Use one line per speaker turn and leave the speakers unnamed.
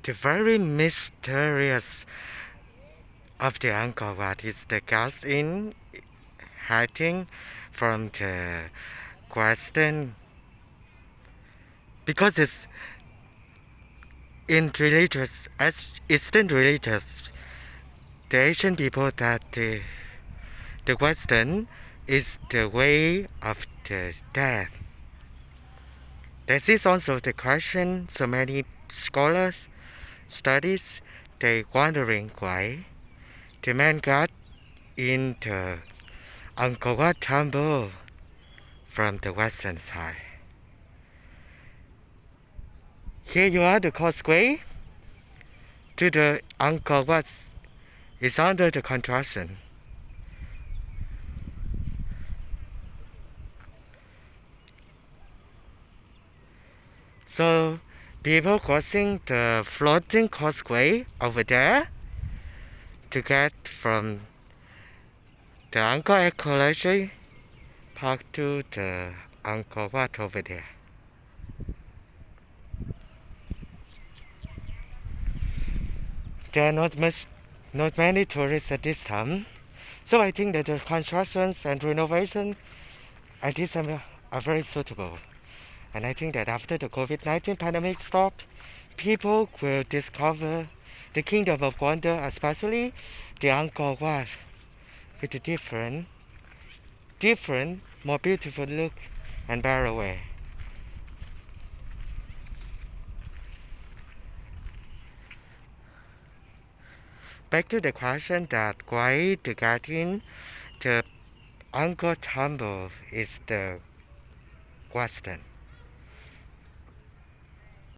The very mysterious of the Angkor Wat is the gas in hiding from the question because it's in religious as Eastern religious the Asian people that the Western is the way of the death. This is also the question so many scholars studies they wondering why the man got in the Angkor Wat temple from the western side. Here you are, the causeway to the Angkor Wat is under the construction. So people crossing the floating causeway over there to get from the Angkor Ecology Park to the Angkor Wat over there. There are not many tourists at this time, so I think that the constructions and renovation at this time are very suitable. And I think that after the COVID-19 pandemic stopped, people will discover the Kingdom of Wonder, especially the Angkor Wat, with a different, more beautiful look and better way. Back to the question that why the garden, the Angkor temple is the Western.